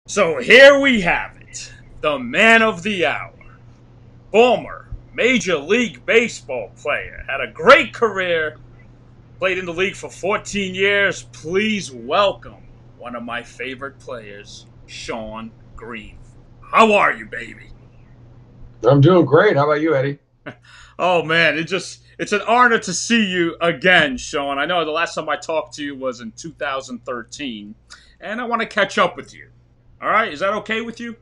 So here we have it. The man of the hour. Former Major League Baseball player. Had a great career. Played in the league for 14 years. Please welcome one of my favorite players, Shawn Green. How are you, baby? I'm doing great. How about you, Eddie? Oh man, it's an honor to see you again, Shawn. I know the last time I talked to you was in 2013, and I want to catch up with you. All right, is that okay with you?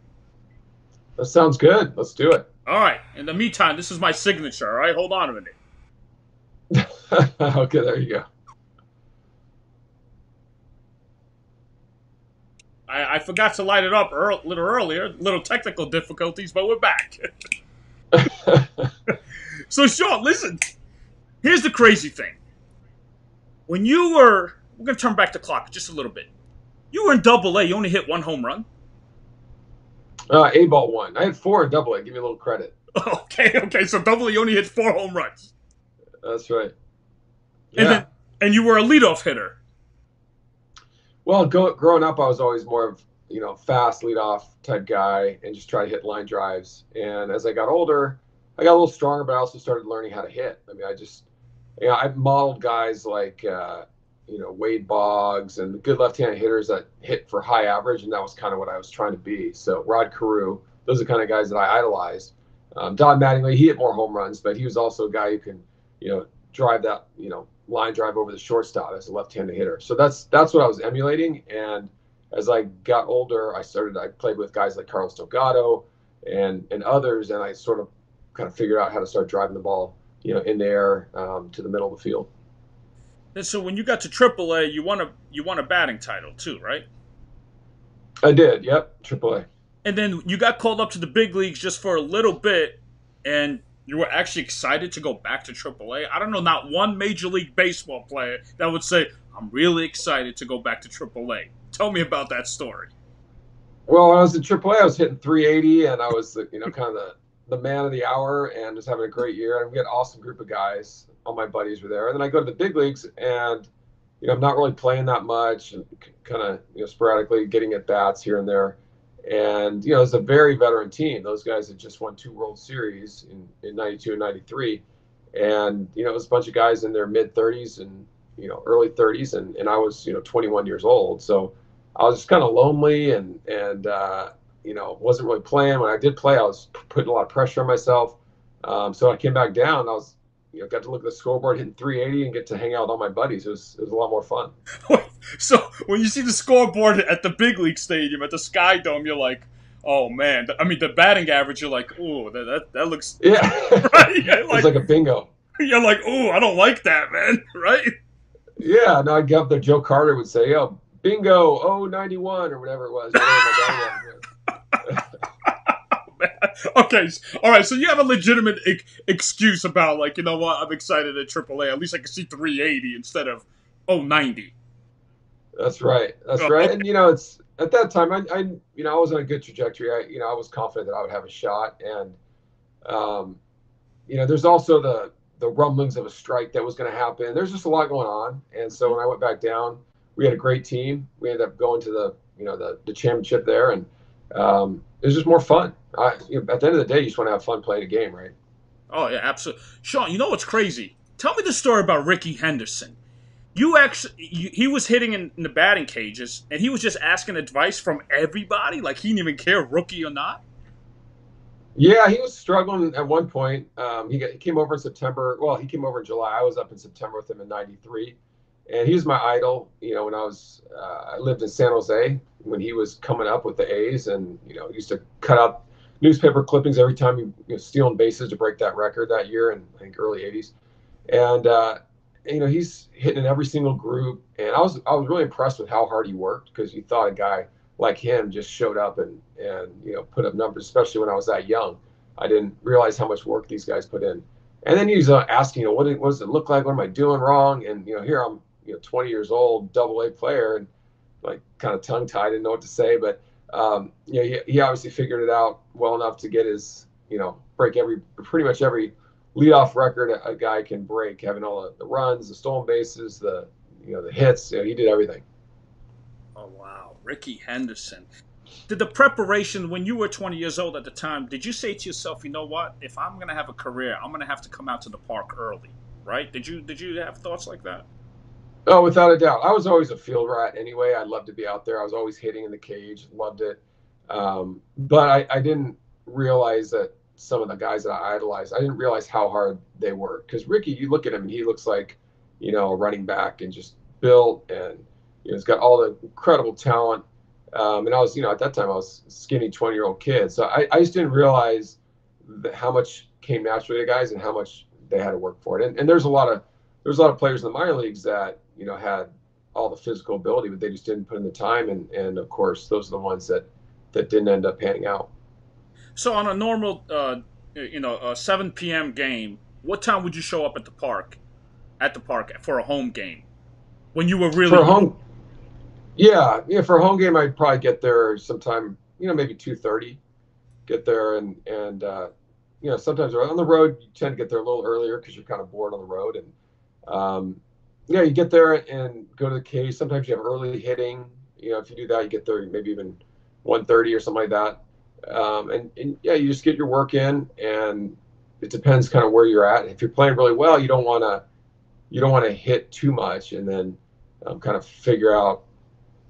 That sounds good. Let's do it. All right. In the meantime, this is my signature. All right, hold on a minute. Okay, there you go. I forgot to light it up a little earlier. Little technical difficulties, but we're back. So, Shawn, listen. Here's the crazy thing. When we're gonna turn back the clock just a little bit. You were in Double A. You only hit one home run. A ball one. I had four in double A. Give me a little credit. Okay. So Double A, you only hit four home runs, That's right. and Yeah. and you were a leadoff hitter. Well, growing up, I was always more of fast leadoff type guy and just try to hit line drives. And as I got older, I got a little stronger, but I also started learning how to hit. I mean, I modeled guys like Wade Boggs and good left-handed hitters that hit for high average, and that was kind of what I was trying to be. So Rod Carew, those are the kind of guys that I idolized. Don Mattingly, he hit more home runs, but he was also a guy who can drive that line drive over the shortstop as a left-handed hitter. So that's what I was emulating. And as I got older, I played with guys like Carlos Delgado and others, and I sort of kind of figured out how to start driving the ball in the air to the middle of the field. And so when you got to Triple A, you won a batting title too, right? I did. Yep. Triple A. And then you got called up to the big leagues just for a little bit, and you were actually excited to go back to AAA. I don't know, not one Major League Baseball player that would say, I'm really excited to go back to AAA. Tell me about that story. Well, when I was in AAA, I was hitting 380, and I was kind of the man of the hour, and just having a great year. And we had an awesome group of guys. All my buddies were there. And then I go to the big leagues, and I'm not really playing that much, and kind of sporadically getting at bats here and there. And it's a very veteran team. Those guys had just won two World Series in '92 and '93, and it was a bunch of guys in their mid 30s and early 30s, and I was 21 years old. So I was just kind of lonely and wasn't really playing. When I did play, I was putting a lot of pressure on myself. So I came back down. I was got to look at the scoreboard, hitting 380, and get to hang out with all my buddies. It was a lot more fun. So when you see the scoreboard at the big league stadium, at the Sky Dome, you're like, oh man. I mean, the batting average, you're like, ooh, that looks... Yeah. Right? Yeah, It's like a bingo. You're like, ooh, I don't like that, man. Right? Yeah, no, I'd get up there. Joe Carter would say, "Yo, bingo, 091 or whatever it was." Okay, all right. So you have a legitimate excuse about, like, you know what? I'm excited at AAA. At least I can see 380 instead of 090. That's right. That's Oh, right. okay. And it's at that time I was on a good trajectory. I was confident that I would have a shot. And there's also the rumblings of a strike that was going to happen. There's just a lot going on. And so when I went back down, we had a great team. We ended up going to the championship there, and it was just more fun. At the end of the day, you just want to have fun playing a game, right? Oh yeah, absolutely. Shawn, you know what's crazy? Tell me the story about Ricky Henderson. He was hitting in the batting cages, and he was just asking advice from everybody. Like, he didn't even care, rookie or not. Yeah, he was struggling at one point. He came over in September. Well, he came over in July. I was up in September with him in '93, and he was my idol. When I lived in San Jose when he was coming up with the A's, and he used to cut out newspaper clippings every time he was stealing bases to break that record that year in I think early '80s. And he's hitting in every single group, and I was really impressed with how hard he worked, because you thought a guy like him just showed up and put up numbers, especially when I was that young. I didn't realize how much work these guys put in. And then he was asking, what does it look like? What am I doing wrong? And here I'm 20 years old, double A player, and like kind of tongue tied, didn't know what to say. But he obviously figured it out well enough to get his break pretty much every leadoff record a guy can break, having all the runs, the stolen bases, the hits. He did everything. Oh wow, Ricky Henderson. Did the preparation, when you were 20 years old at the time, did you say to yourself, you know what? If I'm going to have a career, I'm going to have to come out to the park early, right? Did you have thoughts like that? Oh, without a doubt. I was always a field rat anyway. I loved to be out there. I was always hitting in the cage, loved it. But I didn't realize that some of the guys that I idolized, I didn't realize how hard they work. Because Ricky, you look at him and he looks like, a running back and just built, and he's got all the incredible talent. And I was, at that time I was a skinny 20-year-old kid. So I just didn't realize how much came naturally to guys and how much they had to work for it. And there's a lot of players in the minor leagues that, had all the physical ability, but they just didn't put in the time. And of course, those are the ones that didn't end up panning out. So on a normal, 7 p.m. game, what time would you show up at the park? At the park for a home game, when you were really for a home, yeah, for a home game, I'd probably get there sometime, maybe 2:30. Get there and sometimes on the road you tend to get there a little earlier because you're kind of bored on the road, and you get there and go to the cage. Sometimes you have early hitting. If you do that, you get there maybe even 1:30 or something like that. And you just get your work in, and it depends kind of where you're at. If you're playing really well, you don't want to hit too much, and then kind of figure out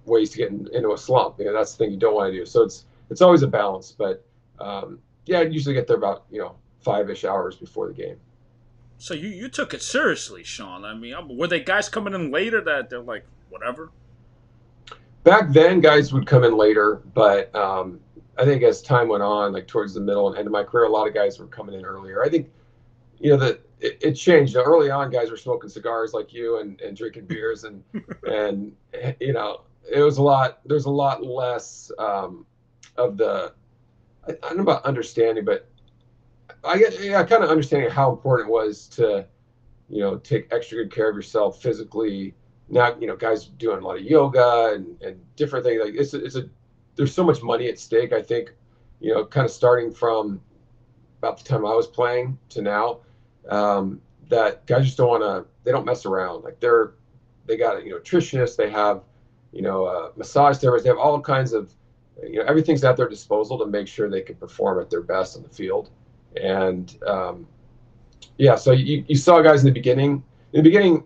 ways to get into a slump. That's the thing you don't want to do. So it's always a balance. But I usually get there about 5-ish hours before the game. So you took it seriously, Shawn. I mean, were they guys coming in later that they're like, whatever? Back then, guys would come in later, but I think as time went on, like towards the middle and end of my career, a lot of guys were coming in earlier. I think, that it changed. Early on, guys were smoking cigars like you and drinking beers, and it was a lot. There's a lot less of the. I don't know about understanding, but I kind of understanding how important it was to, take extra good care of yourself physically. Now, guys doing a lot of yoga and different things. Like there's so much money at stake. I think, kind of starting from about the time I was playing to now, that guys just they don't mess around. Like they got nutritionists, they have, massage therapists, they have all kinds of, everything's at their disposal to make sure they can perform at their best on the field. And so you saw guys in the beginning. In the beginning,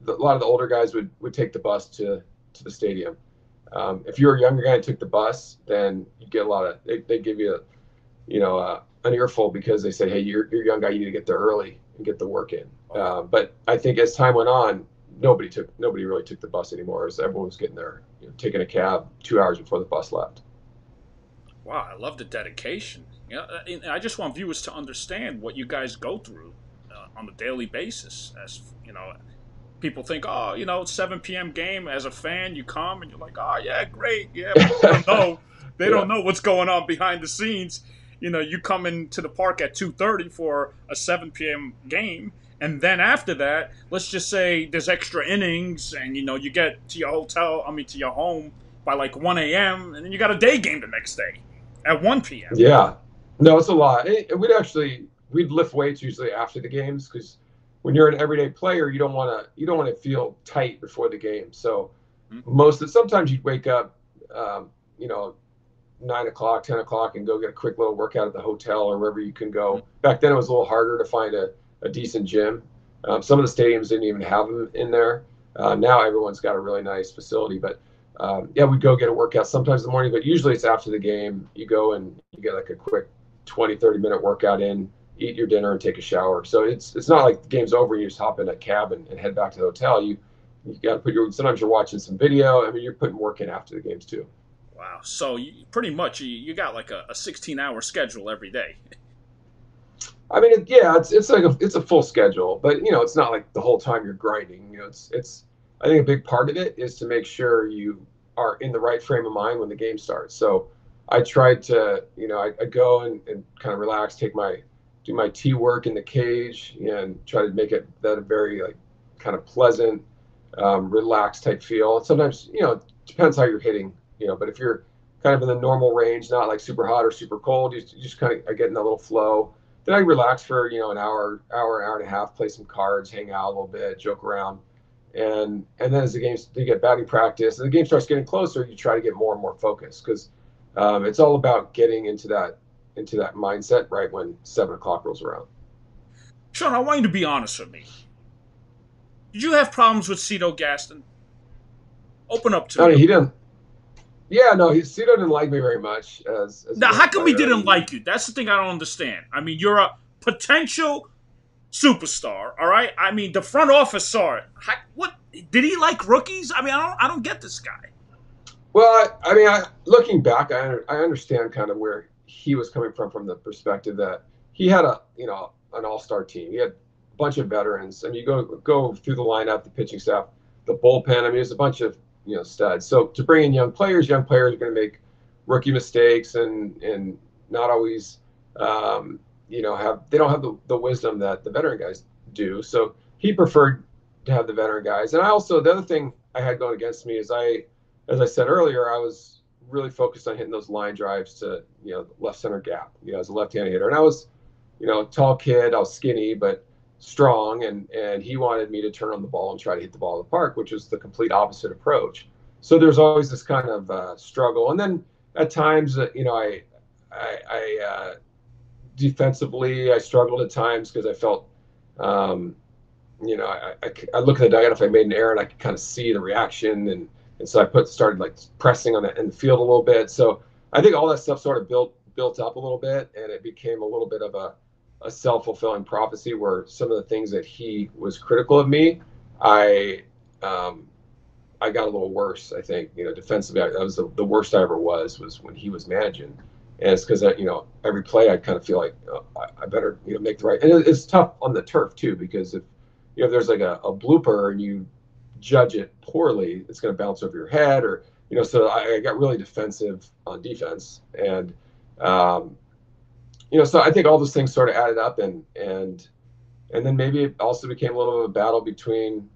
a lot of the older guys would take the bus to the stadium. If you were a younger guy and took the bus, then you get a lot of. They give you an earful because they say, hey, you're a young guy, you need to get there early and get the work in. But I think as time went on, nobody really took the bus anymore, as everyone was getting there, taking a cab 2 hours before the bus left. Wow, I love the dedication. I just want viewers to understand what you guys go through on a daily basis. As people think, it's 7 p.m. game. As a fan, you come and you're like, oh yeah, great, yeah. But they don't know. They don't know what's going on behind the scenes. You come into the park at 2:30 for a 7 p.m. game, and then after that, let's just say there's extra innings, and you get to to your home by like 1 a.m., and then you got a day game the next day at 1 p.m. Yeah, no, it's a lot. We'd lift weights usually after the games, because when you're an everyday player, you don't want to feel tight before the game. So sometimes you'd wake up, 9 o'clock, 10 o'clock, and go get a quick little workout at the hotel or wherever you can go. Back then, it was a little harder to find a decent gym. Some of the stadiums didn't even have them in there. Now everyone's got a really nice facility, but we'd go get a workout sometimes in the morning, but usually it's after the game. You go and you get like a quick 20, 30-minute workout in, eat your dinner, and take a shower. So it's not like the game's over and you just hop in a cab and head back to the hotel. You got to sometimes you're watching some video. I mean, you're putting work in after the games too. Wow. So pretty much you got like a 16-hour schedule every day. I mean, it's like it's a full schedule, but it's not like the whole time you're grinding. It's I think a big part of it is to make sure you are in the right frame of mind when the game starts. So I tried to, I go and kind of relax, do my tee work in the cage, and try to make it that a very like kind of pleasant, relaxed type feel. And sometimes, it depends how you're hitting, but if you're kind of in the normal range, not like super hot or super cold, you just kind of get in that little flow. Then I relax for, an hour and a half, play some cards, hang out a little bit, joke around. And then as you get batting practice and the game starts getting closer, you try to get more and more focused, because it's all about getting into that mindset right when 7 o'clock rolls around. Shawn, I want you to be honest with me. Did you have problems with Cito Gaston? Open up to I me. mean, he didn't. Yeah, no, Cito didn't like me very much as a Now, young how come he player. didn't like you? That's the thing I don't understand. I mean, you're a potential superstar, all right? I mean, the front office saw it. What did he like rookies? I mean, I don't get this guy. Well, I mean, looking back, I understand kind of where he was coming from the perspective that he had an all-star team. He had a bunch of veterans. I mean, you go through the lineup, the pitching staff, the bullpen. I mean, there's a bunch of studs. So to bring in young players are going to make rookie mistakes and not always they don't have the wisdom that the veteran guys do. So he preferred to have the veteran guys. And the other thing I had going against me is as I said earlier, I was really focused on hitting those line drives to left center gap. As a left-handed hitter, and I was a tall kid. I was skinny but strong, and he wanted me to turn on the ball and try to hit the ball in the park, which was the complete opposite approach. So there's always this kind of struggle, and then at times, I defensively I struggled at times because I felt, I look at the dugout if I made an error and I could kind of see the reaction, and so I started like pressing on the in the field a little bit. So I think all that stuff sort of built up a little bit, and it became a little bit of a self-fulfilling prophecy where some of the things that he was critical of me, I got a little worse. I think defensively, that was the worst I ever was when he was managing, and it's because every play I kind of feel like I better make the right. And it's tough on the turf too, because if there's like a blooper and you judge it poorly, it's going to bounce over your head, or so I got really defensive on defense, and so I think all those things sort of added up, and then maybe it also became a little bit of a battle between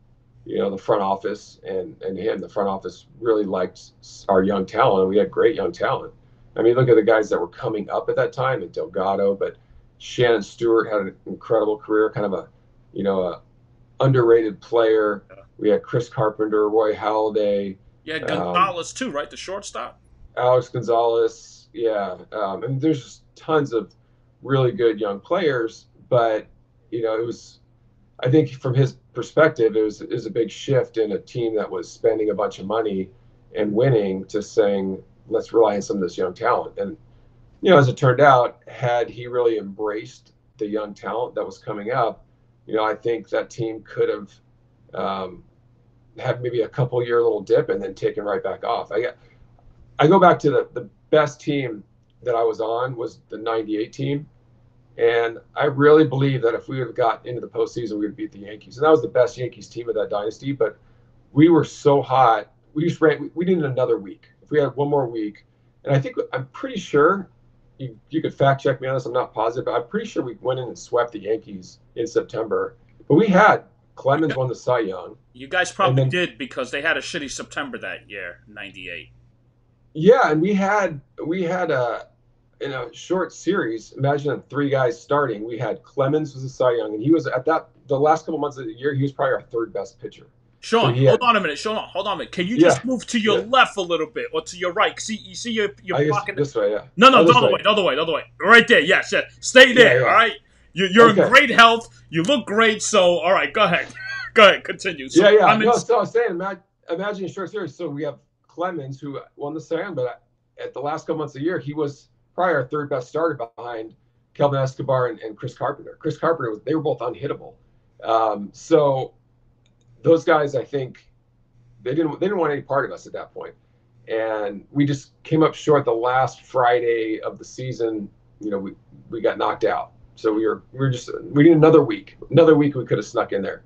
the front office and him. The front office really liked our young talent, and we had great young talent. I mean, look at the guys that were coming up at that time, and Delgado, but Shannon Stewart had an incredible career, kind of a underrated player. We had Chris Carpenter, Roy Halladay. You had Gonzalez too, right? The shortstop. Alex Gonzalez, yeah. And there's just tons of really good young players, but it was, I think from his perspective, it was a big shift in a team that was spending a bunch of money and winning to saying, let's rely on some of this young talent. And as it turned out, had he really embraced the young talent that was coming up, I think that team could have had maybe a couple year little dip and then taken right back off. I go back to the best team that I was on was the '98 team, and I really believe that if we would have got into the postseason, we would beat the Yankees, and that was the best Yankees team of that dynasty. But we were so hot, we needed another week. If we had one more week, and I'm pretty sure you could fact check me on this. I'm not positive, but I'm pretty sure we went in and swept the Yankees in September. But we had Clemens won the Cy Young. You guys probably did, because they had a shitty September that year, '98. Yeah, and we had in a short series. Imagine 3 guys starting. We had Clemens was a Cy Young, and he was the last couple months of the year. He was probably our 3rd best pitcher. Shawn, hold on a minute. Can you just move to your left a little bit, or to your right? You see you're blocking this way, yeah. No, the other way. Right there, yes. Stay there, all right? You're in great health. You look great, so all right, go ahead. Continue. So, so I was saying, imagine a short series. So we have Clemens, who won the Cy Young, but at the last couple months of the year, he was probably our 3rd best starter behind Kelvin Escobar and Chris Carpenter. Chris Carpenter, they were both unhittable. So those guys, I think, they didn't want any part of us at that point. And we just came up short the last Friday of the season. We got knocked out. So we need another week. Another week we could have snuck in there.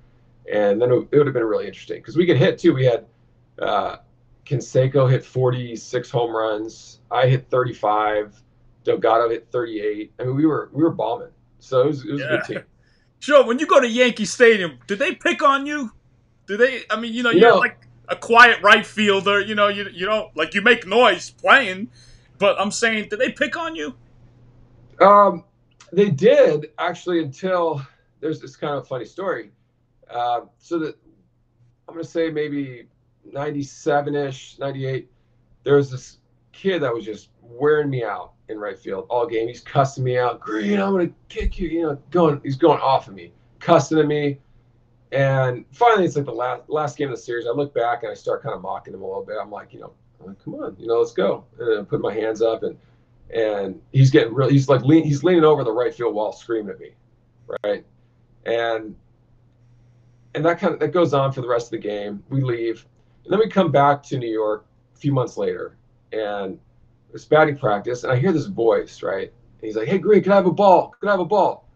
And then it would have been really interesting because we could hit too. We had Canseco hit 46 home runs. I hit 35. Delgado hit 38. I mean, we were bombing. So it was a good team. Sure. When you go to Yankee Stadium, did they pick on you? Do they? I mean, you're like a quiet right fielder. You don't like, you make noise playing, but I'm saying, did they pick on you? They did actually, until there's this kind of funny story. So that I'm going to say maybe 97-ish, 98, there was this kid that was just wearing me out in right field all game. He's cussing me out. Green, I'm gonna kick you. You know, he's going off of me, cussing at me. And finally, it's like the last game of the series. I look back and I start kind of mocking him a little bit. I'm like, come on, let's go. And I put my hands up, and he's getting real. He's leaning over the right field wall, screaming at me, right? And that goes on for the rest of the game. We leave, and then we come back to New York a few months later, and it's batting practice, and I hear this voice, right? And he's like, "Hey, Green, can I have a ball? Can I have a ball?"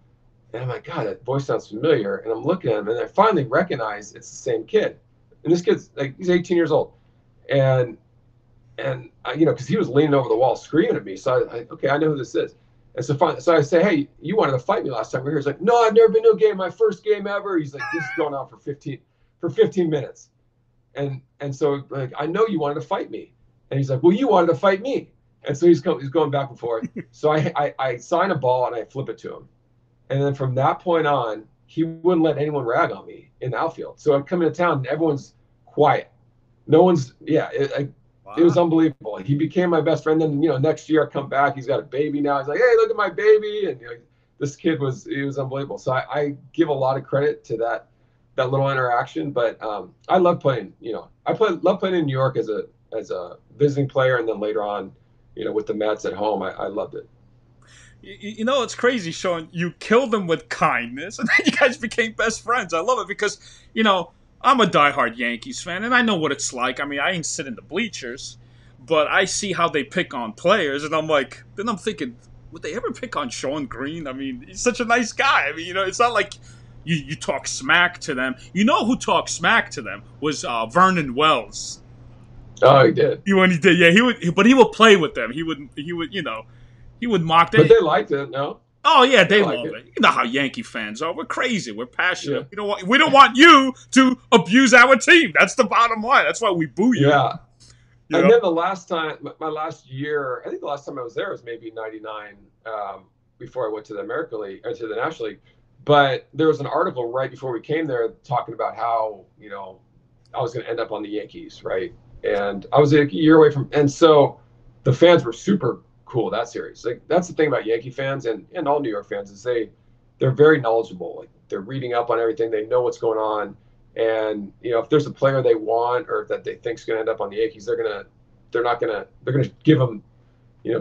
And I'm like, God, that voice sounds familiar. And I'm looking at him, and I finally recognize it's the same kid. And this kid's he's 18 years old, and because he was leaning over the wall screaming at me. So okay, I know who this is. And so I say, hey, you wanted to fight me last time we were here. He's like, no, I've never been to a game. My first game ever. He's like, this is going on for 15 minutes. And so I know you wanted to fight me. And he's like, well, you wanted to fight me. And so he's going back and forth. So I sign a ball and I flip it to him. And then from that point on, he wouldn't let anyone rag on me in the outfield. So I come into town and everyone's quiet. No one's, It was unbelievable. He became my best friend. Then, next year I come back, he's got a baby now. He's like, hey, look at my baby. And this kid was unbelievable. So I give a lot of credit to that little interaction. But I love playing, love playing in New York as a visiting player. And then later on, with the Mets at home, I loved it. It's crazy, Shawn. You killed him with kindness, and then you guys became best friends. I love it because, I'm a diehard Yankees fan, and I know what it's like. I mean, I ain't sit in the bleachers, but I see how they pick on players, and I'm thinking, would they ever pick on Shawn Green? I mean, he's such a nice guy. I mean, it's not like you talk smack to them. You know who talked smack to them was Vernon Wells. Oh, he did. When he did, yeah, he would, but he would play with them. He would, he would mock them. But they liked it, no? Oh yeah, they love it. You know how Yankee fans are. We're crazy. We're passionate. Yeah. We don't want you to abuse our team. That's the bottom line. That's why we boo you. Yeah. And then the last time, my last year, I think the last time I was there was maybe '99, before I went to the American League or to the National League. But there was an article right before we came there talking about how I was going to end up on the Yankees, right? And I was a year away from, and so the fans were super cool that series. That's the thing about Yankee fans and all New York fans is they're very knowledgeable. They're reading up on everything. They know what's going on. And if there's a player they want or that they think's going to end up on the Yankees, they're going to give them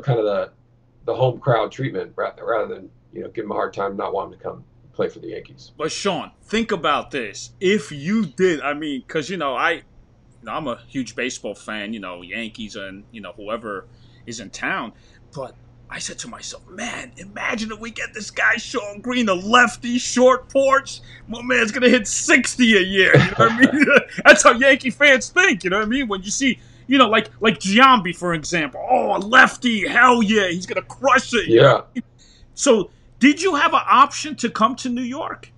kind of the home crowd treatment rather than give them a hard time not wanting to come play for the Yankees. But Shawn, think about this. If you did, I mean, because I'm a huge baseball fan. Yankees and whoever is in town. But I said to myself, man, imagine if we get this guy Shawn Green, a lefty, short porch. My man's gonna hit 60 a year. You know what I mean? That's how Yankee fans think. You know what I mean? When you see, like Giambi, for example. Oh, a lefty, hell yeah, he's gonna crush it. Yeah. So, did you have an option to come to New York?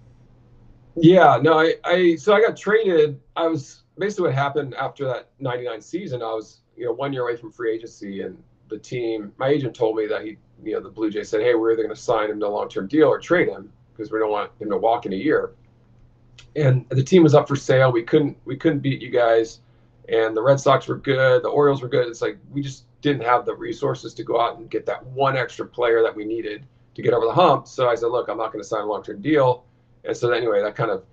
Yeah, no, so I got traded. I was basically what happened after that '99 season. I was 1 year away from free agency, and the team, my agent told me that the Blue Jays said, hey, we're either going to sign him to a long-term deal or trade him because we don't want him to walk in a year. And the team was up for sale. We couldn't beat you guys. And the Red Sox were good. The Orioles were good. It's like we just didn't have the resources to go out and get that one extra player that we needed to get over the hump. So I said, look, I'm not going to sign a long-term deal. And so anyway, that kind of,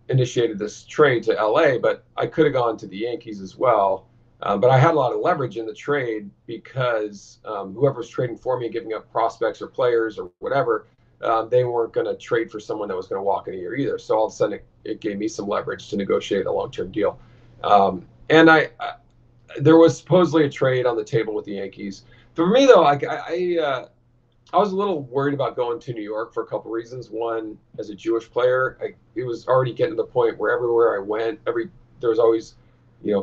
initiated this trade to LA, but I could have gone to the Yankees as well. But I had a lot of leverage in the trade because whoever was trading for me, giving up prospects or players or whatever, they weren't going to trade for someone that was going to walk in a year either. So all of a sudden, it gave me some leverage to negotiate a long-term deal. And there was supposedly a trade on the table with the Yankees. For me, though, I was a little worried about going to New York for a couple of reasons. One, as a Jewish player, it was already getting to the point where everywhere I went, there was always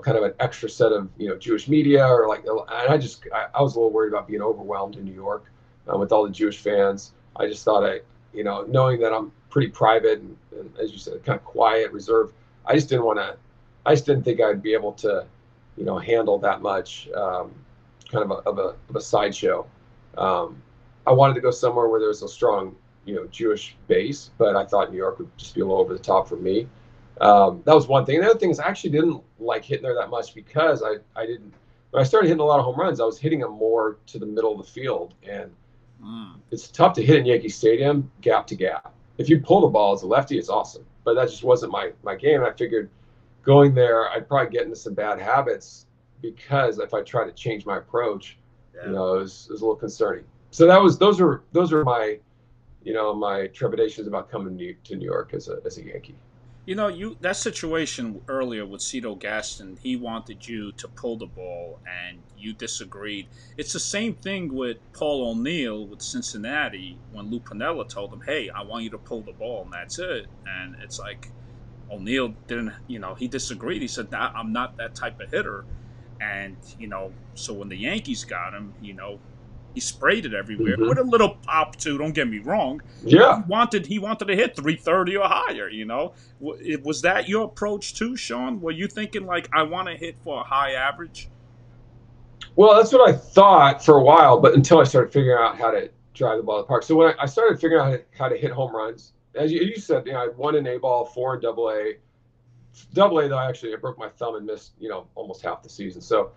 kind of an extra set of, Jewish media and I was a little worried about being overwhelmed in New York with all the Jewish fans. I just thought knowing that I'm pretty private and as you said, kind of quiet, reserved, I just didn't think I'd be able to, handle that much kind of a sideshow. I wanted to go somewhere where there was a strong, Jewish base, but I thought New York would just be a little over the top for me. That was one thing. The other thing is I actually didn't like hitting there that much because I didn't when I started hitting a lot of home runs, I was hitting them more to the middle of the field. And it's tough to hit in Yankee Stadium gap to gap. If you pull the ball as a lefty, it's awesome. But that just wasn't my game. And I figured going there, I'd probably get into some bad habits because if I tried to change my approach, it was a little concerning. So those are my, my trepidations about coming to New York as a Yankee. That situation earlier with Cito Gaston, he wanted you to pull the ball and you disagreed. It's the same thing with Paul O'Neill with Cincinnati when Lou Piniella told him, hey, I want you to pull the ball and that's it. And it's like O'Neill didn't, he disagreed. He said, nah, I'm not that type of hitter. And, so when the Yankees got him, he sprayed it everywhere with a little pop too. Don't get me wrong. Yeah, he wanted to hit 330 or higher. Was that your approach too, Shawn? Were you thinking like I want to hit for a high average? Well, that's what I thought for a while, but until I started figuring out how to drive the ball to the park. So when I started figuring out how to hit home runs, as you said, I had 1 in A ball, 4 in Double A. Double A though, I broke my thumb and missed almost half the season. So.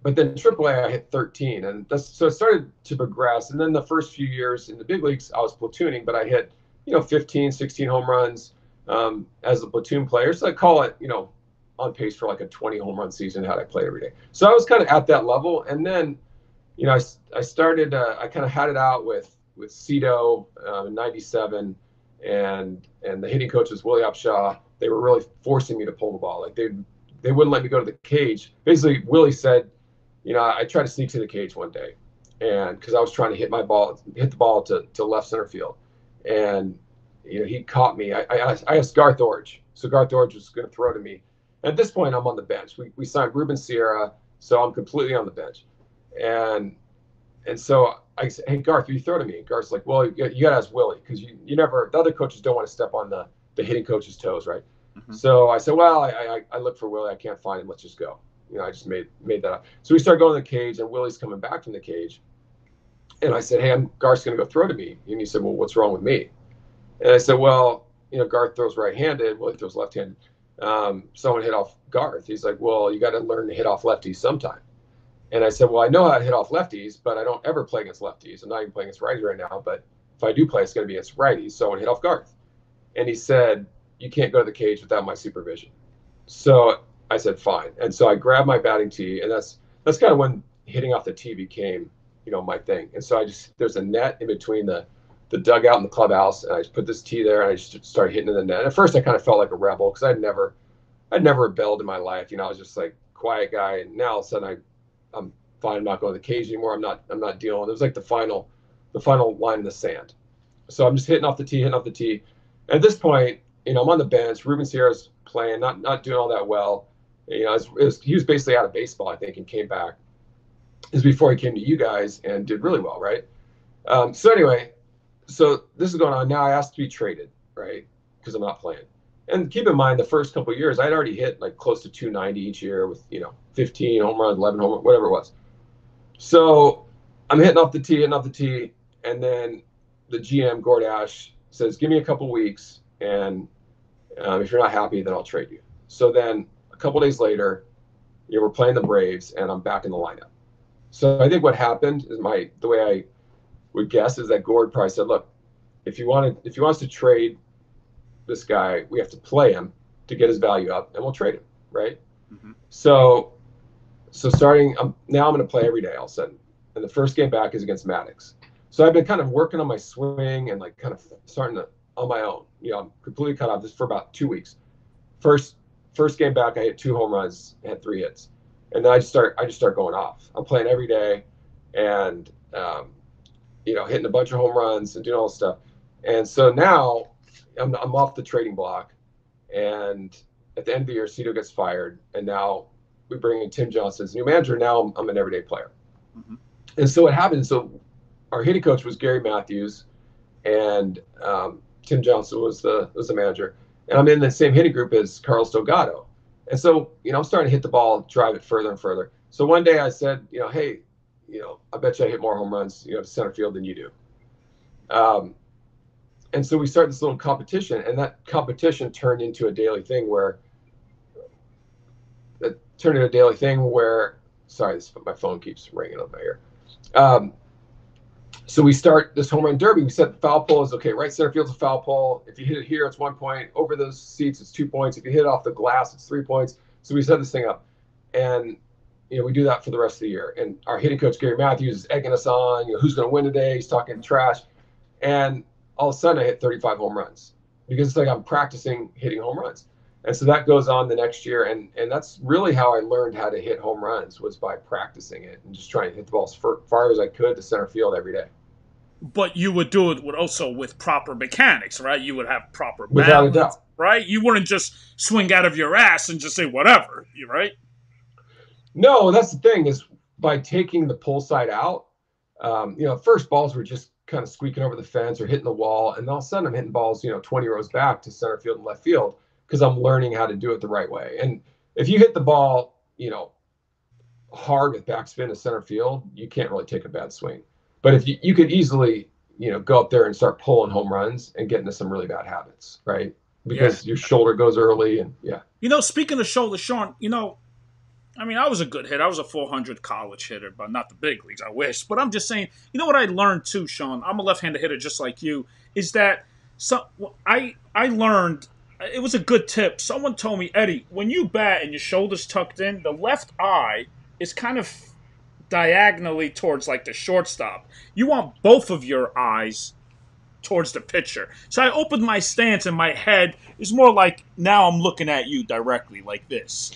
But then AAA, I hit 13, and so it started to progress. And then the first few years in the big leagues, I was platooning, but I hit, 15, 16 home runs as a platoon player. So I call it, on pace for like a 20 home run season had I played every day. So I was kind of at that level. And then, I started, I kind of had it out with Cito in '97, and the hitting coach was Willie Upshaw. They were really forcing me to pull the ball. Like they wouldn't let me go to the cage. Basically, Willie said, I tried to sneak to the cage one day, and because I was trying to hit the ball to left center field, and he caught me. I asked Garth Orge, so Garth Orge was going to throw to me. At this point, I'm on the bench. We signed Ruben Sierra, so I'm completely on the bench, and so I said, "Hey Garth, will you throw to me?" And Garth's like, "Well, you got to ask Willie because you never. The other coaches don't want to step on the hitting coach's toes, right?" So I said, "Well, I look for Willie. I can't find him. Let's just go." I just made that up. So we started going to the cage, and Willie's coming back from the cage. And I said, hey, Garth's going to go throw to me. And he said, well, what's wrong with me? And I said, well, Garth throws right-handed. Willie throws left-handed. Someone hit off Garth. He's like, well, you got to learn to hit off lefties sometime. And I said, well, I know how to hit off lefties, but I don't ever play against lefties. I'm not even playing against righties right now. But if I do play, it's going to be against righties. So I want to hit off Garth. And he said, you can't go to the cage without my supervision. So I said, fine. And so I grabbed my batting tee, and that's kind of when hitting off the tee became, my thing. And so there's a net in between the dugout and the clubhouse, and I just put this tee there, and I just started hitting in the net. And at first I kind of felt like a rebel because I'd never rebelled in my life. I was just like quiet guy. And now all of a sudden I'm fine. I'm not going to the cage anymore. I'm not dealing. It was like the final line in the sand. So I'm just hitting off the tee. At this point, I'm on the bench. Ruben Sierra's playing, not doing all that well. He was basically out of baseball, I think, and came back. This is before he came to you guys and did really well, right? So anyway, so this is going on. Now I asked to be traded, right? Because I'm not playing. And keep in mind, the first couple of years, I'd already hit like close to 290 each year with, 15 home runs, 11 home runs, whatever it was. So I'm hitting off the tee, and then the GM, Gordash, says, give me a couple weeks, and if you're not happy, then I'll trade you. So then a couple days later, we're playing the Braves, and I'm back in the lineup. So I think what happened is the way I would guess is that Gord probably said, look, if you want us to trade this guy, we have to play him to get his value up, and we'll trade him, right? So starting now, I'm going to play every day all of a sudden, and the first game back is against Maddox. So I've been kind of working on my swing and like kind of starting to on my own. I'm completely cut off this for about 2 weeks. First game back, I hit 2 home runs, had 3 hits, and then I just start going off. I'm playing every day, and hitting a bunch of home runs and doing all this stuff. And so now I'm off the trading block, and at the end of the year, Cito gets fired, and now we bring in Tim Johnson as new manager. Now I'm an everyday player. And so what happened? So our hitting coach was Gary Matthews, and Tim Johnson was the manager. And I'm in the same hitting group as Carlos Delgado. And so, I'm starting to hit the ball, drive it further and further. So one day I said, hey, I bet you I hit more home runs, to center field than you do. And so we started this little competition, and that competition turned into a daily thing where Sorry, my phone keeps ringing on my ear. So we start this home run derby. We set the foul pole as, okay, right center field's a foul pole. If you hit it here, it's 1 point. Over those seats, it's 2 points. If you hit it off the glass, it's 3 points. So we set this thing up. And, we do that for the rest of the year. And our hitting coach, Gary Matthews, is egging us on. Who's going to win today? He's talking trash. And all of a sudden, I hit 35 home runs because it's like I'm practicing hitting home runs. And so that goes on the next year. And that's really how I learned how to hit home runs, was by practicing it and just trying to hit the ball as far as I could to center field every day. But you would do it also with proper mechanics, right? You would have proper balance, without a doubt, right? You wouldn't just swing out of your ass and just say whatever, right? No, that's the thing, is by taking the pull side out, first balls were just kind of squeaking over the fence or hitting the wall. And all of a sudden I'm hitting balls, 20 rows back to center field and left field because I'm learning how to do it the right way. And if you hit the ball, hard with backspin to center field, you can't really take a bad swing. But if you could easily, go up there and start pulling home runs and get into some really bad habits, right? Because your shoulder goes early and Speaking of shoulder, Shawn, I was a good hitter. I was a 400 college hitter, but not the big leagues, I wish. But I'm just saying, what I learned too, Shawn, I'm a left-handed hitter just like you, is that I learned, it was a good tip. Someone told me, Eddie, when you bat and your shoulder's tucked in, the left eye is kind of diagonally towards like the shortstop. You want both of your eyes towards the pitcher. So I opened my stance and my head is more like, now I'm looking at you directly like this.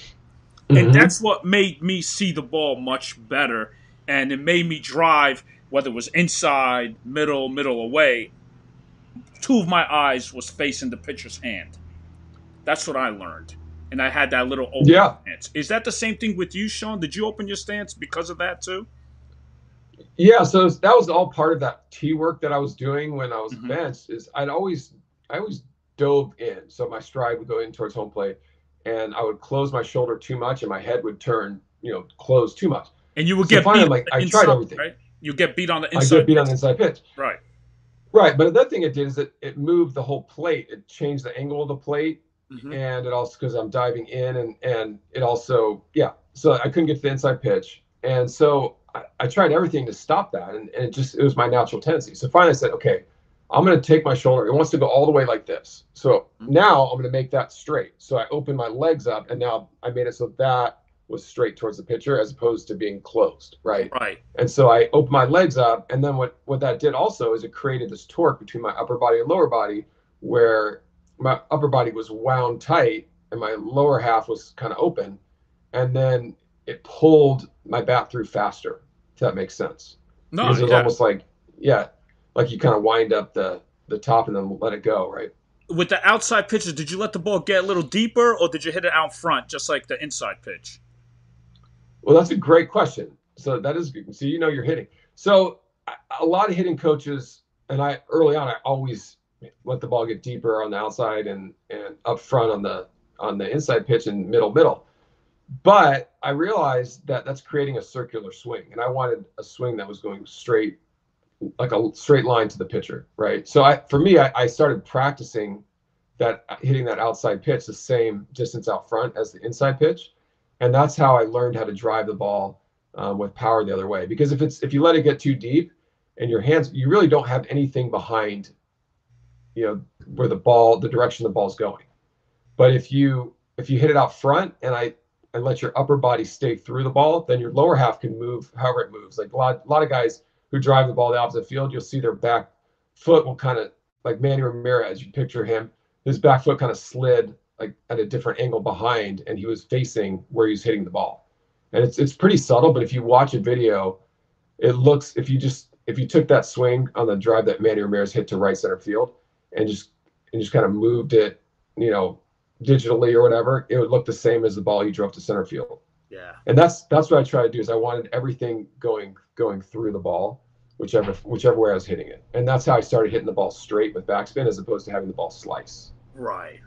And that's what made me see the ball much better. And it made me drive, whether it was inside, middle away. 2 of my eyes was facing the pitcher's hand. That's what I learned. And I had that little open stance. Is that the same thing with you, Shawn? Did you open your stance because of that too? Yeah, so that was all part of that tee work that I was doing when I was benched. Is I always dove in. So my stride would go in towards home plate. And I would close my shoulder too much, and my head would turn, close too much. And you would get beat. I tried everything. Right? You get beat on the inside. I get beat on the inside pitch. Right. Right. But another thing it did is it moved the whole plate. It changed the angle of the plate, and it also, because I'm diving in, and it also So I couldn't get to the inside pitch, and so I tried everything to stop that, and it was my natural tendency. So finally I said, okay, I'm going to take my shoulder. It wants to go all the way like this. So now I'm going to make that straight. So I opened my legs up, and now I made it so that was straight towards the pitcher as opposed to being closed, right? Right. And so I opened my legs up, and then what that did also is it created this torque between my upper body and lower body, where my upper body was wound tight and my lower half was kind of open, and then it pulled my bat through faster, if that makes sense. No, because it was almost like like you kind of wind up the top and then let it go, right? With the outside pitches, did you let the ball get a little deeper, or did you hit it out front, just like the inside pitch? Well, that's a great question. So that is good. So you're hitting. So a lot of hitting coaches, and early on, I always let the ball get deeper on the outside and up front on the inside pitch and middle. But I realized that that's creating a circular swing, and I wanted a swing that was going straight, like a straight line to the pitcher, right? So I started practicing that, hitting that outside pitch the same distance out front as the inside pitch, and that's how I learned how to drive the ball with power the other way. Because if you let it get too deep, and your hands, you really don't have anything behind, where the direction the ball's going. But if you hit it out front and let your upper body stay through the ball, then your lower half can move however it moves. Like a lot of guys who drive the ball the opposite field, you'll see their back foot will kind of, like Manny Ramirez, you picture him, his back foot kind of slid like at a different angle behind, and he was facing where he was hitting the ball. And it's pretty subtle, but if you watch a video, it looks, if you took that swing on the drive that Manny Ramirez hit to right center field and just kind of moved it, digitally or whatever, it would look the same as the ball you drove to center field. Yeah. And that's what I try to do, is I wanted everything going through the ball, whichever way I was hitting it. And that's how I started hitting the ball straight with backspin as opposed to having the ball slice. Right.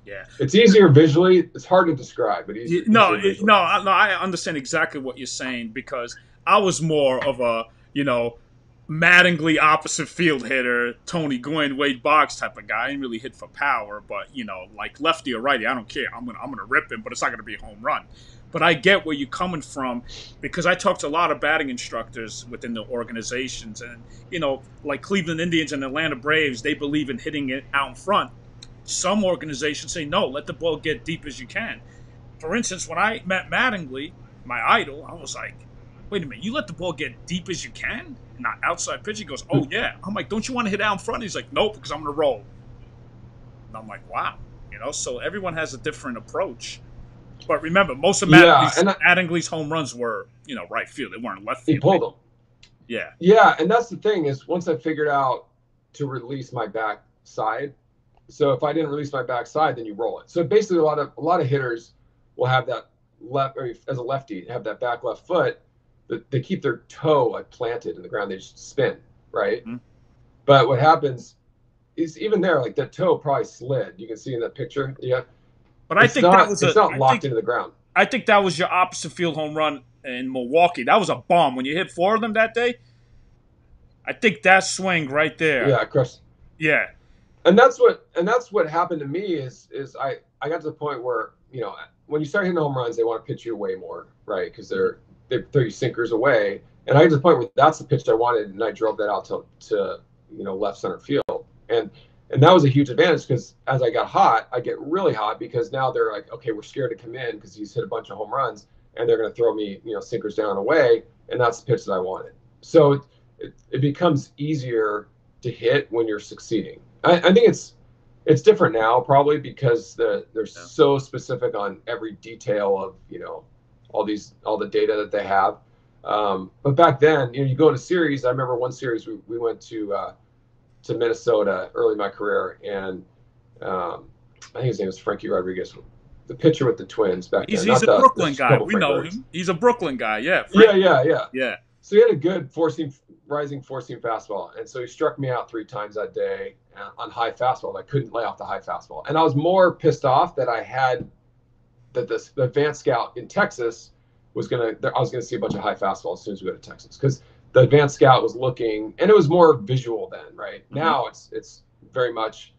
Yeah. It's easier visually. It's hard to describe, but easier. I understand exactly what you're saying, because I was more of a, Mattingly opposite field hitter, Tony Gwynn, Wade Boggs type of guy. I didn't really hit for power, but like lefty or righty, I don't care. I'm gonna rip him, but it's not gonna be a home run. But I get where you're coming from, because I talked to a lot of batting instructors within the organizations, and like Cleveland Indians and Atlanta Braves, they believe in hitting it out in front. Some organizations say no, let the ball get deep as you can. For instance, when I met Mattingly, my idol, I was like, wait a minute, you let the ball get deep as you can, not outside pitch? He goes, oh yeah. I'm like, don't you want to hit out in front? He's like, nope, because I'm gonna roll. And I'm like, wow. So everyone has a different approach. But remember, most of Mattingly's home runs were, right field. They weren't left field. He pulled them. Yeah. Yeah, and that's the thing is, once I figured out to release my back side, so if I didn't release my back side, then you roll it. So basically, a lot of hitters will have that left, or as a lefty, have that back left foot. They keep their toe planted in the ground. They just spin, right? Mm-hmm. But what happens is, even there, like, that toe probably slid. You can see in that picture. Yeah. But I think that was it's not locked into the ground. I think that was your opposite field home run in Milwaukee. That was a bomb when you hit 4 of them that day. I think that swing right there. Yeah, Chris. Yeah. And that's what happened to me is I got to the point where, when you start hitting home runs, they want to pitch you away more, right? Because they throw you sinkers away. And I got to the point where that's the pitch I wanted, and I drove that out to left center field. And that was a huge advantage, because as I got hot, I get really hot, because now they're like, okay, we're scared to come in because he's hit a bunch of home runs, and they're going to throw me, sinkers down away, and that's the pitch that I wanted. So it becomes easier to hit when you're succeeding. I think it's different now, probably because they're so specific on every detail of all the data that they have. But back then, you go in a series. I remember one series we went to Minnesota early in my career, and I think his name was Frankie Rodriguez, the pitcher with the Twins back then. He's a Brooklyn guy. We know him. He's a Brooklyn guy. Yeah. Yeah. So he had a good rising four-seam fastball, and so he struck me out 3 times that day on high fastball. I couldn't lay off the high fastball, and I was more pissed off that the advanced scout in Texas I was gonna see a bunch of high fastballs as soon as we go to Texas, because the advanced scout was looking, and it was more visual then, right? Mm-hmm. Now it's very much,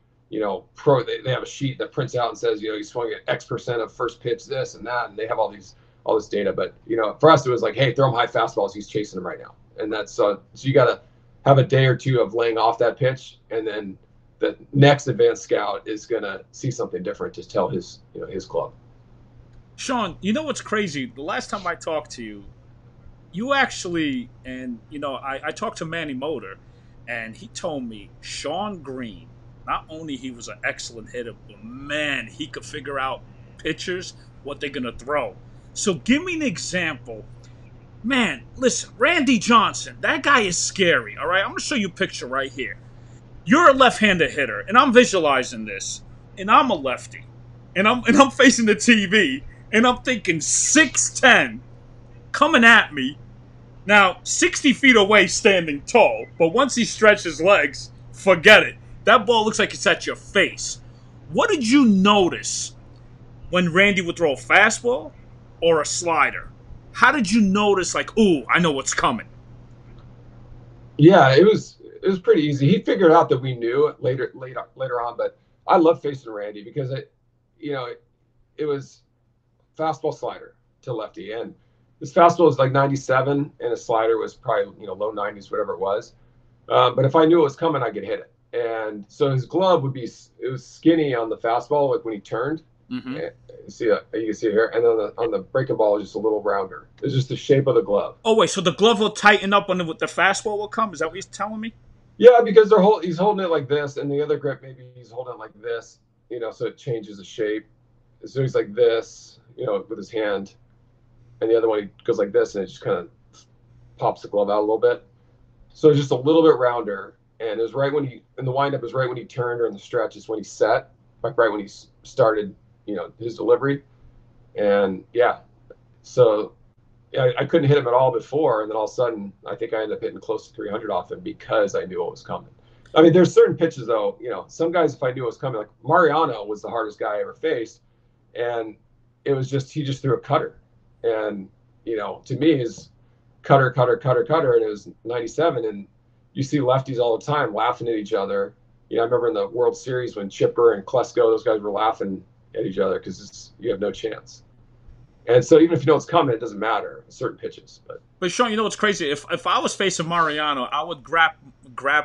pro. They have a sheet that prints out and says, you swung at X% of first pitch, this and that, and they have all this data. But for us, it was like, hey, throw him high fastballs. He's chasing them right now, and that's so you got to have a day or two of laying off that pitch, and then the next advanced scout is gonna see something different to tell his club. Shawn, what's crazy? The last time I talked to you, you actually, and I talked to Manny Motor, and he told me Shawn Green, not only he was an excellent hitter, but man, he could figure out pitchers, what they're gonna throw. So give me an example. Man, listen, Randy Johnson, that guy is scary. All right, I'm gonna show you a picture right here. You're a left-handed hitter, and I'm visualizing this, and I'm a lefty, and I'm facing the TV, and I'm thinking 6'10", coming at me. Now, 60 feet away, standing tall, but once he stretches his legs, forget it. That ball looks like it's at your face. What did you notice when Randy would throw a fastball or a slider? How did you notice, like, ooh, I know what's coming? Yeah, it was pretty easy. He figured out that we knew it later on, but I love facing Randy because it was fastball slider to lefty, and his fastball was like 97, and his slider was probably low 90s, whatever it was. But if I knew it was coming, I could hit it. And so his glove it was skinny on the fastball, like when he turned. Mm-hmm. You can see it here, and then on the breaking ball, is just a little rounder. It's just the shape of the glove. Oh wait, so the glove will tighten up when the fastball will come? Is that what he's telling me? Yeah, because he's holding it like this, and the other grip maybe he's holding it like this. So it changes the shape. So he's like this, with his hand, and the other one he goes like this, and it just kind of pops the glove out a little bit. So it's just a little bit rounder, and it was right when in the windup was right when he turned, or in the stretch is when he set, like right when he started, his delivery. And yeah, so yeah, I couldn't hit him at all before, and then all of a sudden I think I ended up hitting close to 300 off him because I knew what was coming. I mean, there's certain pitches though, some guys, if I knew what was coming, like Mariano was the hardest guy I ever faced, and it was just he just threw a cutter, and to me is cutter, and it was 97, and you see lefties all the time laughing at each other. I remember in the World Series when Chipper and Klesko, those guys were laughing at each other because you have no chance. And so even if you know it's coming, it doesn't matter, certain pitches. But Sean, you know what's crazy? If I was facing Mariano, I would grab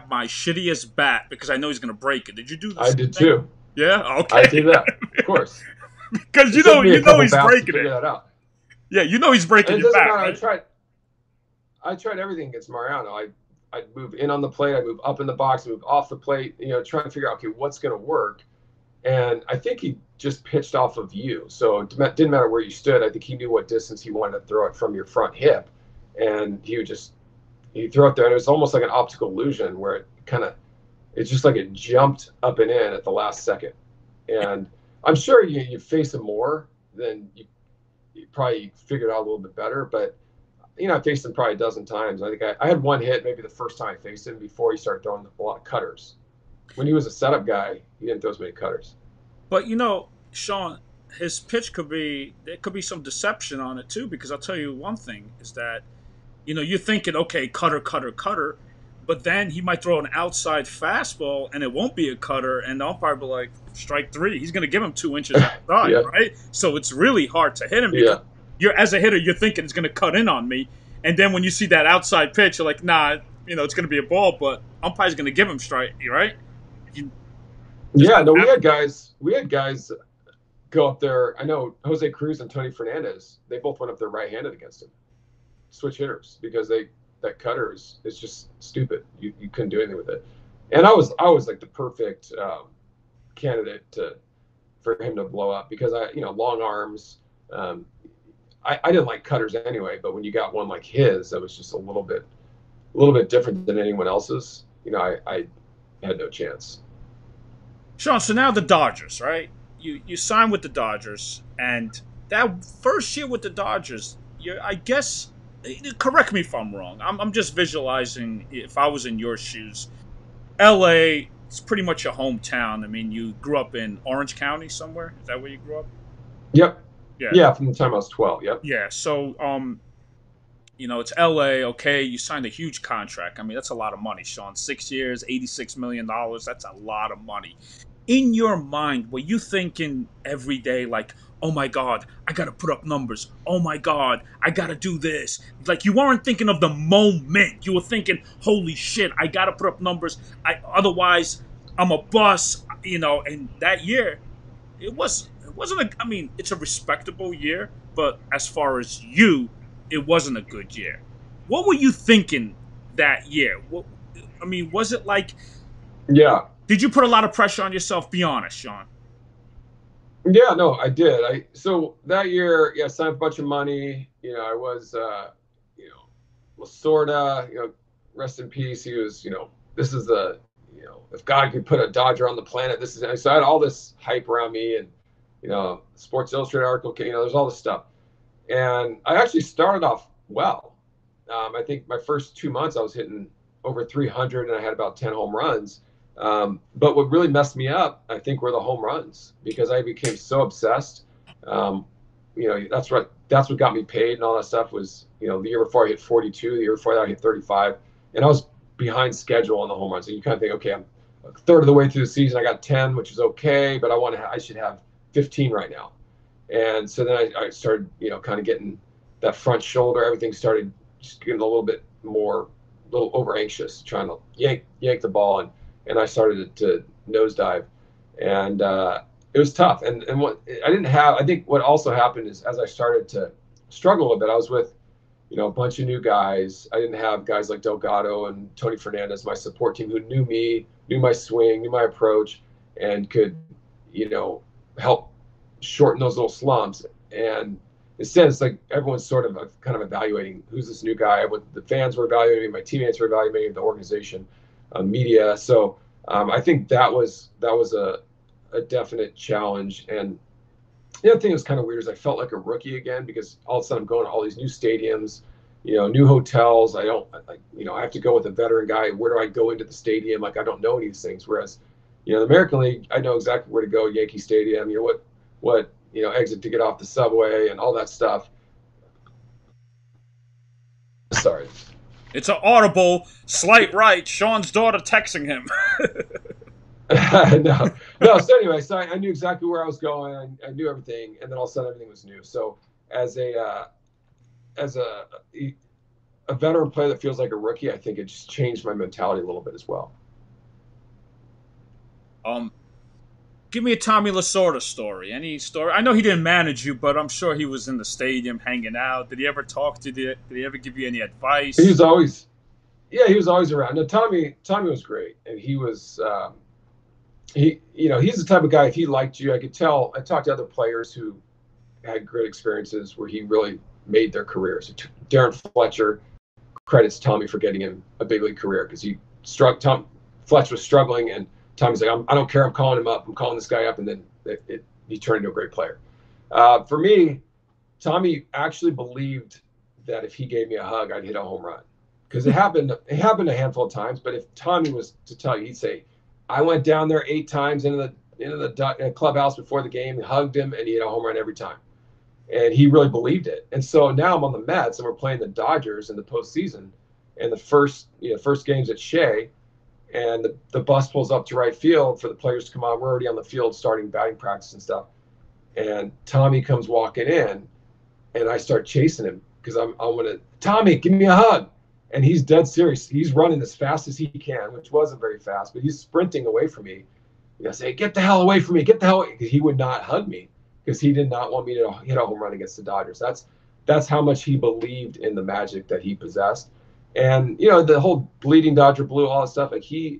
my shittiest bat because I know he's gonna break it. Did you do the I same did thing? too. Yeah. I Okay. did that, of course. Because It took me a couple he's bats to breaking figure it. that out. Yeah, you know he's breaking And it your doesn't bat, matter. right? I tried everything against Mariano. I'd move in on the plate, I'd move up in the box, move off the plate, trying to figure out, okay, what's going to work. And I think he just pitched off of you. So it didn't matter where you stood. I think he knew what distance he wanted to throw it from your front hip. And he threw it there. And it was almost like an optical illusion where it's just like it jumped up and in at the last second. And I'm sure you face him more, then you probably figured out a little bit better. But I faced him probably a dozen times. I think I had one hit maybe the first time I faced him before he started throwing a lot of cutters. When he was a setup guy, he didn't throw as many cutters. But Sean, his pitch there could be some deception on it too, because I'll tell you one thing is that, you're thinking, okay, cutter, cutter, cutter, but then he might throw an outside fastball and it won't be a cutter, and the umpire will be like, strike three. He's going to give him 2 inches outside, Yeah. right? So it's really hard to hit him because as a hitter, you're thinking it's going to cut in on me. And then when you see that outside pitch, you're like, nah, it's going to be a ball, but umpire's going to give him strike, right? We had guys go up there. I know Jose Cruz and Tony Fernandez, they both went up there right-handed against him. Switch hitters, because that cutter is just stupid. You couldn't do anything with it. And I was like the perfect candidate for him to blow up, because long arms. I didn't like cutters anyway, but when you got one like his, that was just a little bit different than anyone else's. I had no chance. Sean, so now the Dodgers, right? You signed with the Dodgers, and that first year with the Dodgers, I guess, correct me if I'm wrong. I'm just visualizing if I was in your shoes. L.A., it's pretty much your hometown. I mean, you grew up in Orange County somewhere? Is that where you grew up? Yep. Yeah, from the time I was 12, yep. Yeah, so, it's L.A., okay, you signed a huge contract. I mean, that's a lot of money, Sean. 6 years, $86 million, that's a lot of money. In your mind, were you thinking every day, like, oh my God, I got to put up numbers. Oh my God, I got to do this. Like, you weren't thinking of the moment. You were thinking, holy shit, I got to put up numbers. Otherwise, I'm a bust, and that year, it's a respectable year, but as far as you, it wasn't a good year. What were you thinking that year? Was it like... Yeah. Did you put a lot of pressure on yourself? Be honest, Sean. Yeah, no, I did. So that year, I signed a bunch of money. I was, Lasorda, rest in peace. He was, this is if God could put a Dodger on the planet, this is. So I had all this hype around me, and Sports Illustrated article. There's all this stuff, and I actually started off well. I think my first 2 months I was hitting over 300, and I had about 10 home runs. But what really messed me up, I think, were the home runs, because I became so obsessed. That's what got me paid and all that stuff was, the year before I hit 42, the year before that I hit 35, and I was behind schedule on the home runs. So you kind of think, okay, I'm a third of the way through the season, I got 10, which is okay, but I should have 15 right now. And so then I started, kind of getting that front shoulder, everything started just getting a little over anxious, trying to yank the ball, and I started to nosedive, and it was tough. And what I think what also happened is, as I started to struggle a bit, I was with, a bunch of new guys. I didn't have guys like Delgado and Tony Fernandez, my support team, who knew me, knew my swing, knew my approach, and could, help shorten those little slumps. And instead, it's like everyone's sort of kind of evaluating who's this new guy. The fans were evaluating, my teammates were evaluating, the organization, media. So I think that was a definite challenge. And the other thing that was kind of weird is I felt like a rookie again, because all of a sudden I'm going to all these new stadiums, new hotels. I have to go with a veteran guy. Where do I go into the stadium? Like, I don't know any of these things. Whereas, the American League, I know exactly where to go. Yankee Stadium, what exit to get off the subway and all that stuff. Sorry. It's an audible slight right. Sean's daughter texting him. No. So anyway, I knew exactly where I was going. I knew everything, and then all of a sudden everything was new. So as a veteran player that feels like a rookie, I think it just changed my mentality a little bit as well. Give me a Tommy Lasorda story. Any story? I know he didn't manage you, but I'm sure he was in the stadium hanging out. Did he ever talk to you? Did he ever give you any advice? He was always around. No, Tommy was great, and he was he's the type of guy. If he liked you, I could tell. I talked to other players who had great experiences where he really made their careers. Darren Fletcher credits Tommy for getting him a big league career because Fletcher was struggling, and Tommy's like, I don't care. I'm calling him up. I'm calling this guy up, and then he turned into a great player. For me, Tommy actually believed that if he gave me a hug, I'd hit a home run. Because it happened a handful of times. But if Tommy was to tell you, he'd say, I went down there 8 times into the clubhouse before the game, and hugged him, and he hit a home run every time. And he really believed it. And so now I'm on the Mets, and we're playing the Dodgers in the postseason. And the first game's at Shea, and the bus pulls up to right field for the players to come on. We're already on the field starting batting practice and stuff. And Tommy comes walking in, and I start chasing him because I'm going to, Tommy, give me a hug. And he's dead serious. He's running as fast as he can, which wasn't very fast, but he's sprinting away from me. I say, get the hell away from me. Get the hell away. He would not hug me because he did not want me to hit a home run against the Dodgers. That's how much he believed in the magic that he possessed. And, the whole bleeding Dodger blue, all that stuff, like he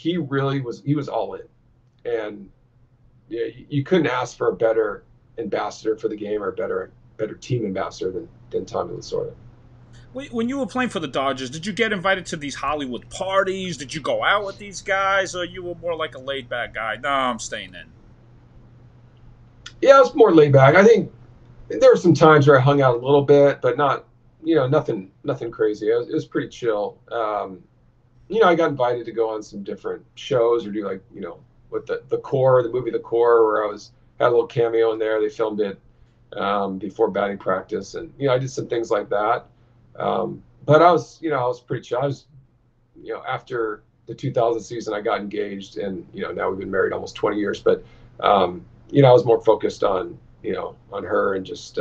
really was, he was all in. And you couldn't ask for a better ambassador for the game or a better team ambassador than Tommy Lasorda. When you were playing for the Dodgers, did you get invited to these Hollywood parties? Did you go out with these guys, or you were more like a laid-back guy? No, I'm staying in. Yeah, I was more laid back. I think there were some times where I hung out a little bit, but not, nothing crazy. It was pretty chill. I got invited to go on some different shows or do with the Core, the movie The Core, where I had a little cameo in there. They filmed it before batting practice, and I did some things like that. But I was pretty chill. I was, after the 2000 season, I got engaged, and now we've been married almost 20 years. But I was more focused on on her and just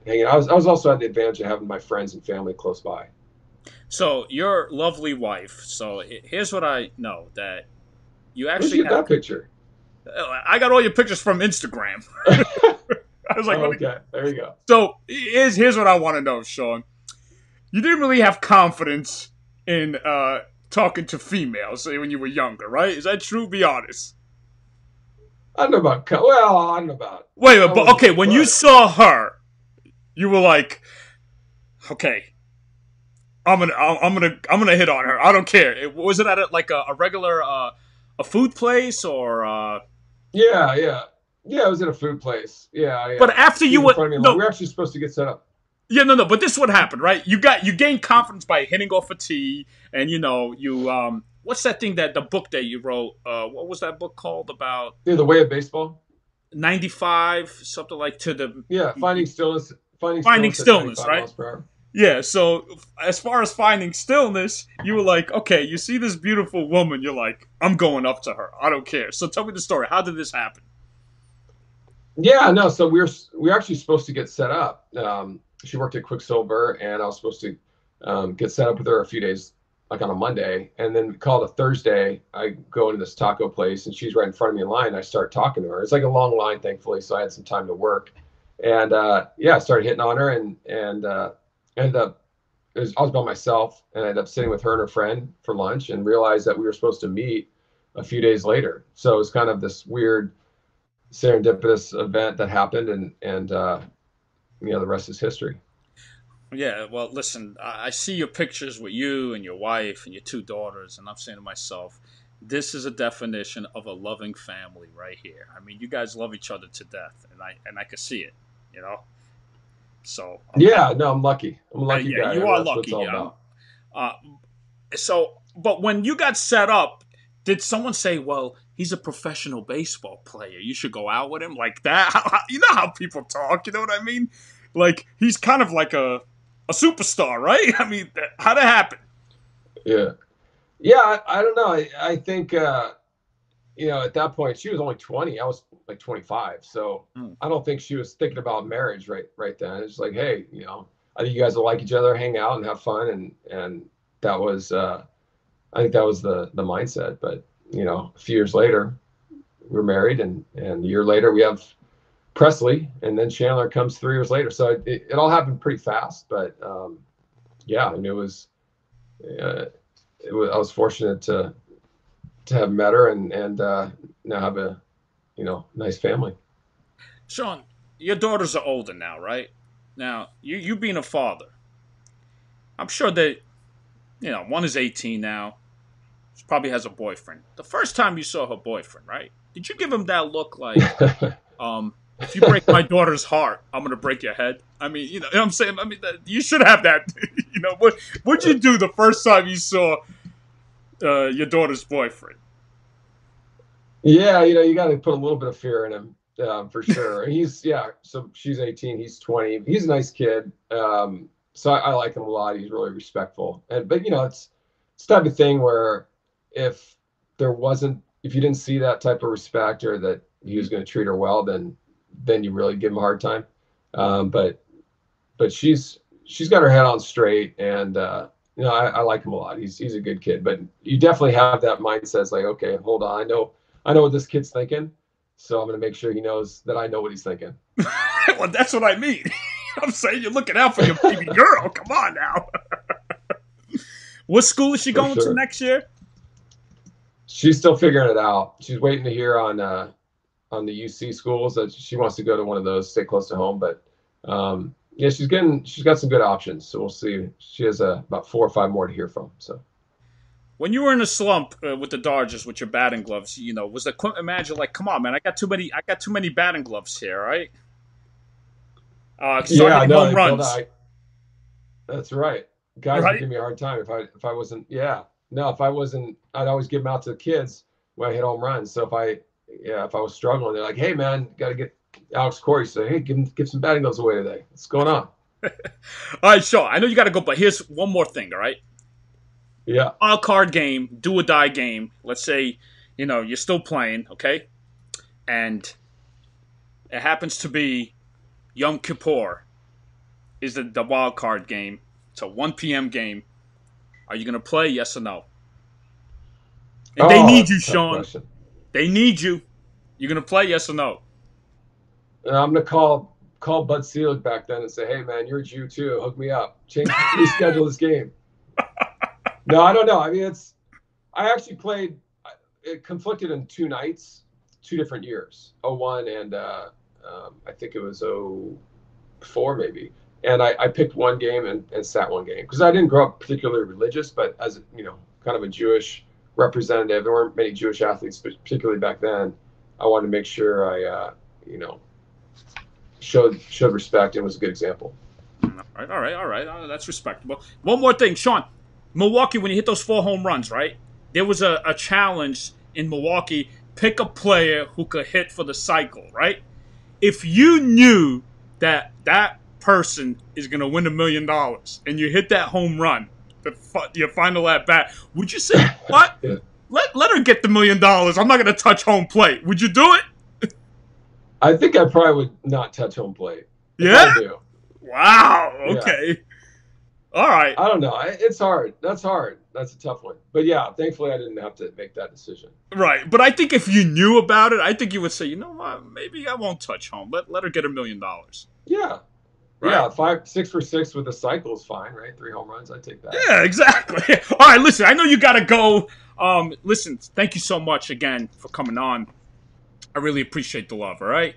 hanging out. I was also at the advantage of having my friends and family close by. So your lovely wife. So here's what I know, that you actually Where'd you get that picture? I got all your pictures from Instagram. I was like, okay, there you go. So here's what I want to know, Shawn. You didn't really have confidence in talking to females when you were younger, right? Is that true? Be honest. I don't know about. Well, I don't know about. Wait, but okay. When you saw her, you were like, "Okay, I'm gonna hit on her. I don't care." Was it at a regular a food place or? Yeah. It was at a food place. Yeah. But after you went, we were actually supposed to get set up. Yeah, no. But this is what happened, right? You gained confidence by hitting off a tee, and you what's that thing the book that you wrote? What was that book called about? Yeah, The Way of Baseball. 95, something like to the. Yeah, Finding Stillness. Finding Stillness, right? Yeah. So as far as finding stillness, you were like, okay, you see this beautiful woman, you're like, I'm going up to her. I don't care. So tell me the story. How did this happen? Yeah, no. So we were actually supposed to get set up. She worked at Quicksilver, and I was supposed to get set up with her a few days, like on a Monday, and then called a Thursday. I go into this taco place, and she's right in front of me in line. And I start talking to her. It's like a long line, thankfully, so I had some time to work. And I started hitting on her, and ended up. I was by myself, and I ended up sitting with her and her friend for lunch, and realized that we were supposed to meet a few days later. So it was kind of this weird serendipitous event that happened, and the rest is history. Yeah, well, listen, I see your pictures with you and your wife and your 2 daughters, and I'm saying to myself, this is a definition of a loving family right here. I mean, you guys love each other to death, and I can see it, So I'm lucky. I'm a lucky guy. You are lucky. But when you got set up, did someone say, "Well, he's a professional baseball player. You should go out with him," like that? You know how people talk. You know what I mean? Like he's kind of like a superstar, right? I mean, how'd it happen? Yeah. I don't know. I think you know, at that point, she was only 20. I was like 25. So I don't think she was thinking about marriage right then. It's like, hey, you know, I think you guys will like each other, hang out, and have fun. And that was, I think that was the mindset. But you know, a few years later, we're married, and a year later we have Presley, and then Chandler comes 3 years later. So it all happened pretty fast. But yeah, I mean, it was I was fortunate to have met her and now have a, you know, nice family. Shawn, your daughters are older now, right? Now, you being a father, I'm sure that, you know, one is 18 now. She probably has a boyfriend. The first time you saw her boyfriend, right? Did you give him that look like, if you break my daughter's heart, I'm going to break your head? I mean, you know what I'm saying? I mean, you should have that. You know, what'd you do the first time you saw your daughter's boyfriend? Yeah, you know, you got to put a little bit of fear in him, for sure. So she's 18, he's 20. He's a nice kid. So I like him a lot. He's really respectful. But you know, it's the type of thing where if you didn't see that type of respect, or that he was going to treat her well, then you really give him a hard time. But she's got her head on straight, and you know, I like him a lot. He's a good kid. But you definitely have that mindset. It's like, okay, hold on, I know what this kid's thinking, so I'm going to make sure he knows that I know what he's thinking. Well, that's what I mean. I'm saying you're looking out for your baby girl. Come on now. What school is she going to next year? She's still figuring it out. She's waiting to hear on the UC schools. That she wants to go to one of those, stay close to home. But yeah, she's got some good options. So we'll see. She has about 4 or 5 more to hear from. So. When you were in a slump with the Dodgers with your batting gloves, you know, was the equipment manager like, "Come on, man, I got too many batting gloves here, right?" Yeah, I know. Home runs. That's right. Guys would give me a hard time if I wasn't. Yeah, no, if I wasn't, I'd always give them out to the kids when I hit home runs. So if I was struggling, they're like, "Hey, man, got to get Alex Corey." So hey, give some batting gloves away today. What's going on? All right, Shawn, I know you got to go, but here's one more thing. All right. Yeah. Wild card game, do or die game. Let's say, you know, you're still playing, okay? And it happens to be Yom Kippur is the wild card game. It's a 1 p.m. game. Are you going to play, yes or no? And they need you, Shawn. Question. They need you. You're going to play, yes or no? And I'm going to call Bud Selig back then and say, hey, man, you're a Jew too. Hook me up. Reschedule this game. No, I don't know. I mean, I actually played, it conflicted in 2 nights, 2 different years, 01 and I think it was 04 maybe. And I picked one game and sat one game because I didn't grow up particularly religious, but as, you know, kind of a Jewish representative, there weren't many Jewish athletes, particularly back then. I wanted to make sure I, you know, showed respect and was a good example. All right. That's respectable. One more thing, Shawn. Milwaukee, when you hit those 4 home runs, right? There was a challenge in Milwaukee. Pick a player who could hit for the cycle, right? If you knew that person is going to win $1 million and you hit that home run, your final at bat, would you say, what? Yeah. Let her get the $1 million. I'm not going to touch home plate. Would you do it? I think I probably would not touch home plate. Yeah? I do. Wow. Okay. Yeah. All right. I don't know. It's hard. That's hard. That's a tough one. But yeah, thankfully I didn't have to make that decision. Right. But I think if you knew about it, I think you would say, you know what, maybe I won't touch home. Let her get $1 million. Yeah. Right. Yeah, 6 for 6 with the cycle is fine, right? 3 home runs, I'd take that. Yeah, exactly. All right, listen, I know you got to go. Listen, thank you so much again for coming on. I really appreciate the love, all right?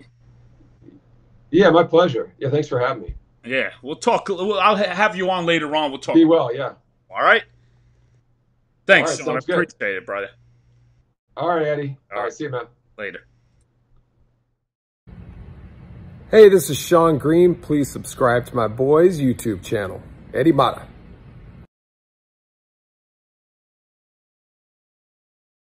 Yeah, my pleasure. Yeah, thanks for having me. Yeah, we'll talk. I'll have you on later on. We'll talk. Be well, yeah. All right? Thanks, All right, Shawn. I appreciate it, brother. All right, Eddie. All right, see you, man. Later. Hey, this is Shawn Green. Please subscribe to my boys' YouTube channel, Eddie Mata.